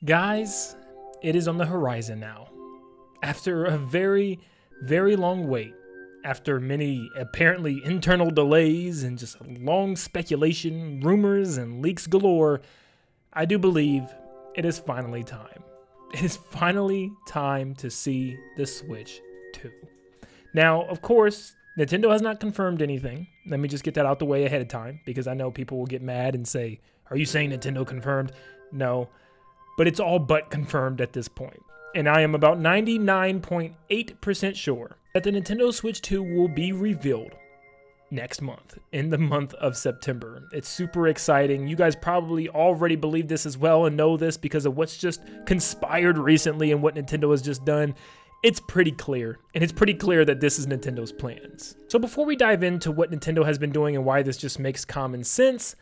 Guys, it is on the horizon now. After a very, very long wait, after many apparently internal delays and just long speculation, rumors, and leaks galore, I do believe it is finally time. It is finally time to see the Switch 2. Now, of course, Nintendo has not confirmed anything. Let me just get that out the way ahead of time, because I know people will get mad and say, are you saying Nintendo confirmed? No, but it's all but confirmed at this point. And I am about 99.8% sure that the Nintendo Switch 2 will be revealed next month, in the month of September. It's super exciting. You guys probably already believe this as well and know this because of what's just conspired recently and what Nintendo has just done. It's pretty clear, and it's pretty clear that this is Nintendo's plans. So before we dive into what Nintendo has been doing and why this just makes common sense,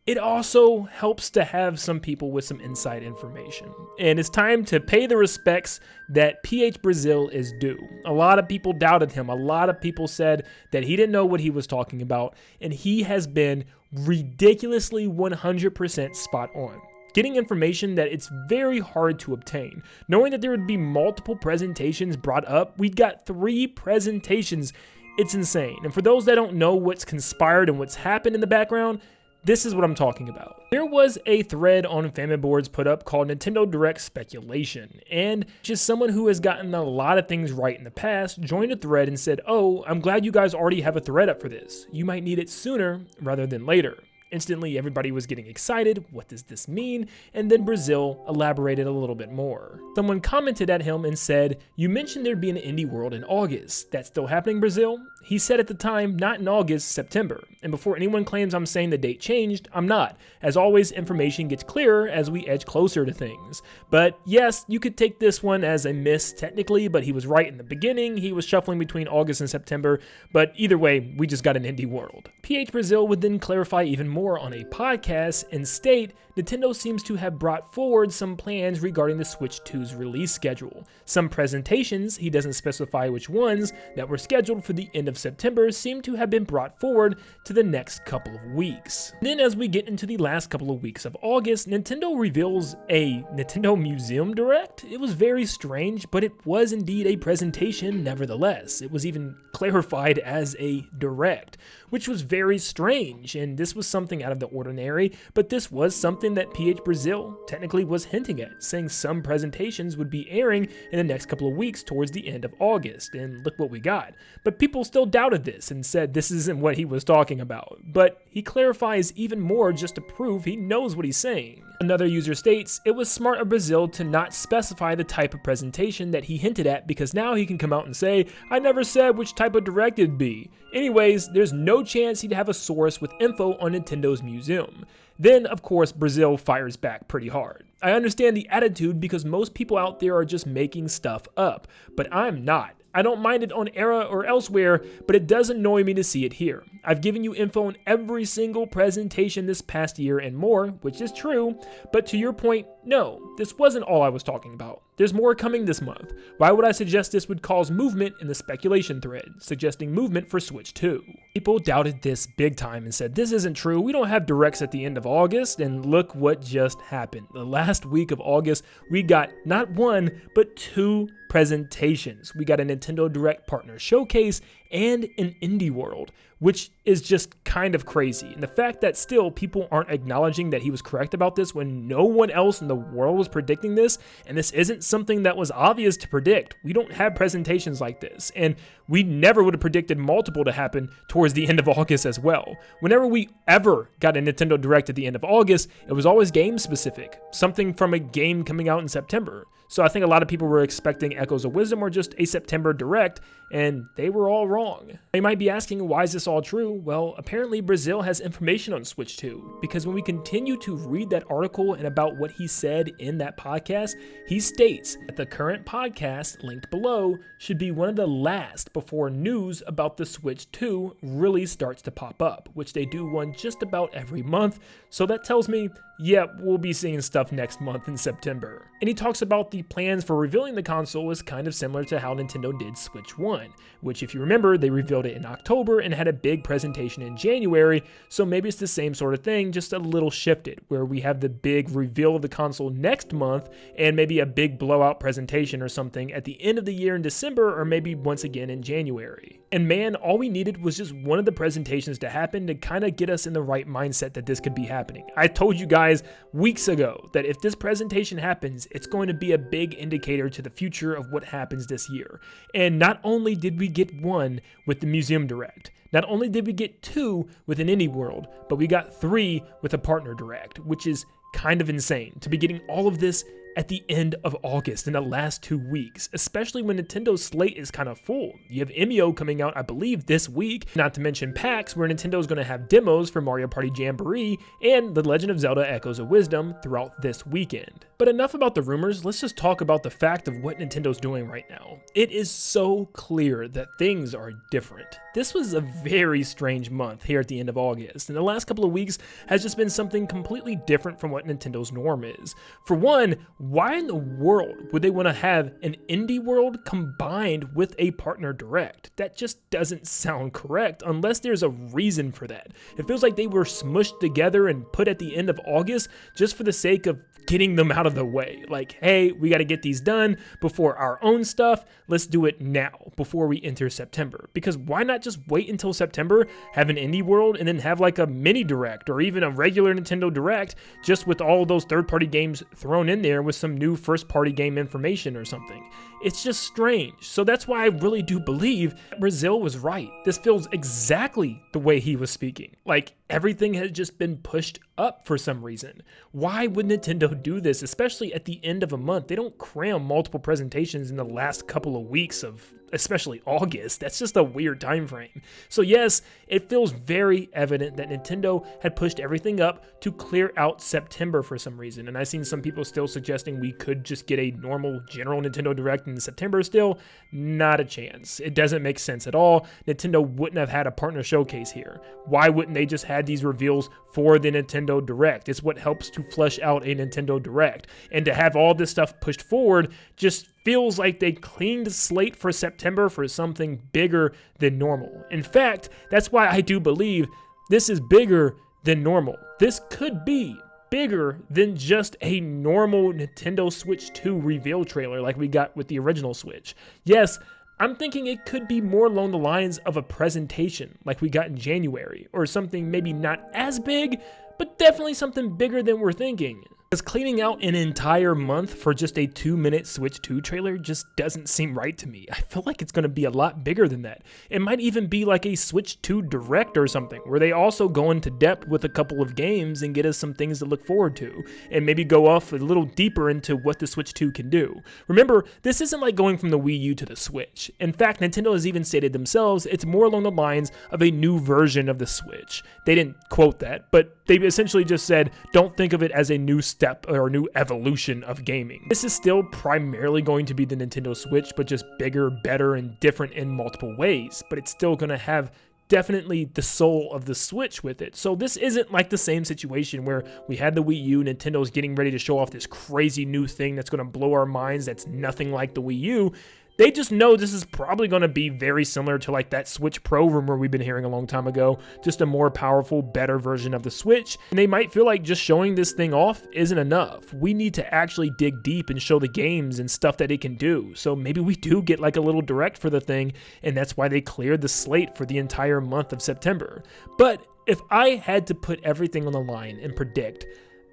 it also helps to have some people with some inside information. And it's time to pay the respects that PH Brazil is due. A lot of people doubted him. A lot of people said that he didn't know what he was talking about. And he has been ridiculously 100% spot on. Getting information that it's very hard to obtain. Knowing that there would be multiple presentations brought up, we got 3 presentations. It's insane. And for those that don't know what's conspired and what's happened in the background, this is what I'm talking about. There was a thread on Family Boards put up called Nintendo Direct Speculation, and just someone who has gotten a lot of things right in the past joined a thread and said, oh, I'm glad you guys already have a thread up for this. You might need it sooner rather than later. Instantly, everybody was getting excited. What does this mean? And then Brazil elaborated a little bit more. Someone commented at him and said, you mentioned there'd be an indie world in August. That's still happening, Brazil? He said at the time, not in August, September. And before anyone claims I'm saying the date changed, I'm not. As always, information gets clearer as we edge closer to things. But yes, you could take this one as a miss technically, but he was right in the beginning. He was shuffling between August and September. But either way, we just got an indie world. PH Brazil would then clarify even more on a podcast and state Nintendo seems to have brought forward some plans regarding the Switch 2's release schedule. Some presentations, he doesn't specify which ones, that were scheduled for the end of September seem to have been brought forward to the next couple of weeks. Then as we get into the last couple of weeks of August, Nintendo reveals a Nintendo Museum Direct. It was very strange, but it was indeed a presentation nevertheless. It was even clarified as a Direct, which was very strange, and this was something out of the ordinary, but this was something that PH Brazil technically was hinting at, saying some presentations would be airing in the next couple of weeks towards the end of August, and look what we got. But people still doubted this and said this isn't what he was talking about, but he clarifies even more just to prove he knows what he's saying. Another user states, it was smart of Brazil to not specify the type of presentation that he hinted at because now he can come out and say, I never said which type of Direct it'd be. Anyways, there's no chance he'd have a source with info on Nintendo's museum. Then, of course, Brazil fires back pretty hard. I understand the attitude because most people out there are just making stuff up, but I'm not. I don't mind it on Era or elsewhere, but it does annoy me to see it here. I've given you info on every single presentation this past year and more, which is true, but to your point, no, this wasn't all I was talking about. There's more coming this month. Why would I suggest this would cause movement in the speculation thread, suggesting movement for Switch 2? People doubted this big time and said, this isn't true, we don't have directs at the end of August, and look what just happened. The last week of August, we got not 1, but 2 presentations. We got a Nintendo Direct Partner Showcase and an Indie World, which is just kind of crazy. And the fact that still people aren't acknowledging that he was correct about this when no one else in the world was predicting this, and this isn't something that was obvious to predict. We don't have presentations like this, and we never would have predicted multiple to happen towards the end of August as well. Whenever we ever got a Nintendo Direct at the end of August, it was always game specific, something from a game coming out in September. So I think a lot of people were expecting Echoes of Wisdom or just a September Direct, and they were all wrong. You might be asking, why is this all true? Well, apparently Brazil has information on Switch 2, because when we continue to read that article and about what he said in that podcast, he states that the current podcast, linked below, should be one of the last before news about the Switch 2 really starts to pop up, which they do one just about every month. So that tells me, yeah, we'll be seeing stuff next month in September. And he talks about the plans for revealing the console was kind of similar to how Nintendo did Switch 1, which if you remember, they revealed it in October and had a big presentation in January, so maybe it's the same sort of thing, just a little shifted, where we have the big reveal of the console next month and maybe a big blowout presentation or something at the end of the year in December, or maybe once again in January. And man, all we needed was just one of the presentations to happen to kind of get us in the right mindset that this could be happening. I told you guys weeks ago that if this presentation happens, it's going to be a big indicator to the future of what happens this year. And not only did we get one with the Museum Direct, not only did we get two with an Indie World, but we got three with a Partner Direct, which is kind of insane to be getting all of this at the end of August in the last 2 weeks, especially when Nintendo's slate is kind of full. You have Emio coming out, I believe, this week, not to mention PAX, where Nintendo's going to have demos for Mario Party Jamboree and The Legend of Zelda Echoes of Wisdom throughout this weekend. But enough about the rumors, let's just talk about the fact of what Nintendo's doing right now. It is so clear that things are different. This was a very strange month here at the end of August, and the last couple of weeks has just been something completely different from what Nintendo's norm is. For one, why in the world would they want to have an Indie World combined with a Partner Direct? That just doesn't sound correct unless there's a reason for that. It feels like they were smushed together and put at the end of August just for the sake of getting them out of the way. Like, hey, we got to get these done before our own stuff. Let's do it now before we enter September. Because why not just wait until September, have an Indie World, and then have like a mini Direct or even a regular Nintendo Direct just with all those third-party games thrown in there with some new first-party game information or something. It's just strange. So that's why I really do believe Brazil was right. This feels exactly the way he was speaking. Like, everything has just been pushed up for some reason. Why would Nintendo do this, especially at the end of a month? They don't cram multiple presentations in the last couple of weeks of especially August. That's just a weird time frame. So yes, it feels very evident that Nintendo had pushed everything up to clear out September for some reason. And I've seen some people still suggesting we could just get a normal general Nintendo Direct in September still. Not a chance. It doesn't make sense at all. Nintendo wouldn't have had a partner showcase here. Why wouldn't they just had these reveals for the Nintendo Direct? It's what helps to flesh out a Nintendo Direct. And to have all this stuff pushed forward just feels like they cleaned the slate for September for something bigger than normal. In fact, that's why I do believe this is bigger than normal. This could be bigger than just a normal Nintendo Switch 2 reveal trailer like we got with the original Switch. Yes, I'm thinking it could be more along the lines of a presentation like we got in January, or something maybe not as big, but definitely something bigger than we're thinking. Because cleaning out an entire month for just a 2-minute Switch 2 trailer just doesn't seem right to me. I feel like it's going to be a lot bigger than that. It might even be like a Switch 2 Direct or something, where they also go into depth with a couple of games and get us some things to look forward to, and maybe go off a little deeper into what the Switch 2 can do. Remember, this isn't like going from the Wii U to the Switch. In fact, Nintendo has even stated themselves it's more along the lines of a new version of the Switch. They didn't quote that, but they essentially just said, don't think of it as a new step or a new evolution of gaming. This is still primarily going to be the Nintendo Switch, but just bigger, better, and different in multiple ways. But it's still going to have definitely the soul of the Switch with it. So this isn't like the same situation where we had the Wii U, Nintendo's getting ready to show off this crazy new thing that's going to blow our minds that's nothing like the Wii U. They just know this is probably going to be very similar to like that Switch Pro rumor we've been hearing a long time ago, just a more powerful, better version of the Switch. And they might feel like just showing this thing off isn't enough. We need to actually dig deep and show the games and stuff that it can do. So maybe we do get like a little Direct for the thing, and that's why they cleared the slate for the entire month of September. But if I had to put everything on the line and predict,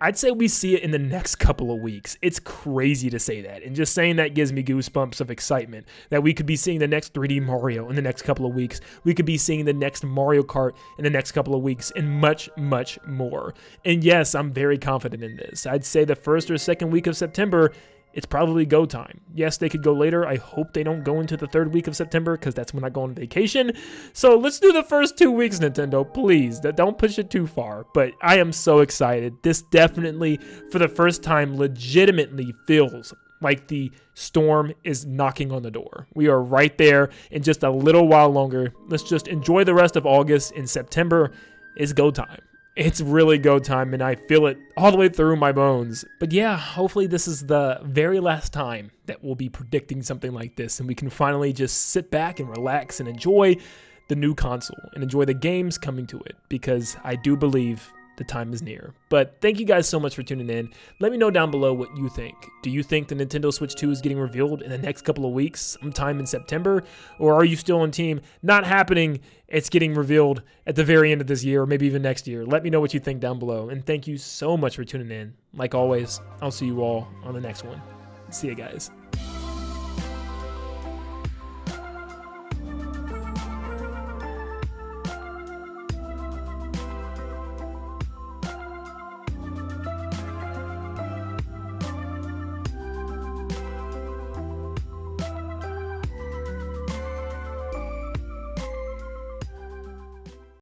I'd say we see it in the next couple of weeks. It's crazy to say that, and just saying that gives me goosebumps of excitement that we could be seeing the next 3D Mario in the next couple of weeks. We could be seeing the next Mario Kart in the next couple of weeks, and much, much more. And yes, I'm very confident in this. I'd say the first or second week of September, it's probably go time. Yes, they could go later. I hope they don't go into the third week of September, because that's when I go on vacation. So let's do the first 2 weeks, Nintendo, please. Don't push it too far. But I am so excited. This definitely, for the first time, legitimately feels like the storm is knocking on the door. We are right there in just a little while longer. Let's just enjoy the rest of August. In September is go time. It's really go time, and I feel it all the way through my bones. But yeah, hopefully this is the very last time that we'll be predicting something like this, and we can finally just sit back and relax and enjoy the new console and enjoy the games coming to it, because I do believe the time is near. But thank you guys so much for tuning in. Let me know down below what you think. Do you think the Nintendo Switch 2 is getting revealed in the next couple of weeks, sometime in September? Or are you still on team not happening, it's getting revealed at the very end of this year, or maybe even next year? Let me know what you think down below. And thank you so much for tuning in. Like always, I'll see you all on the next one. See you guys.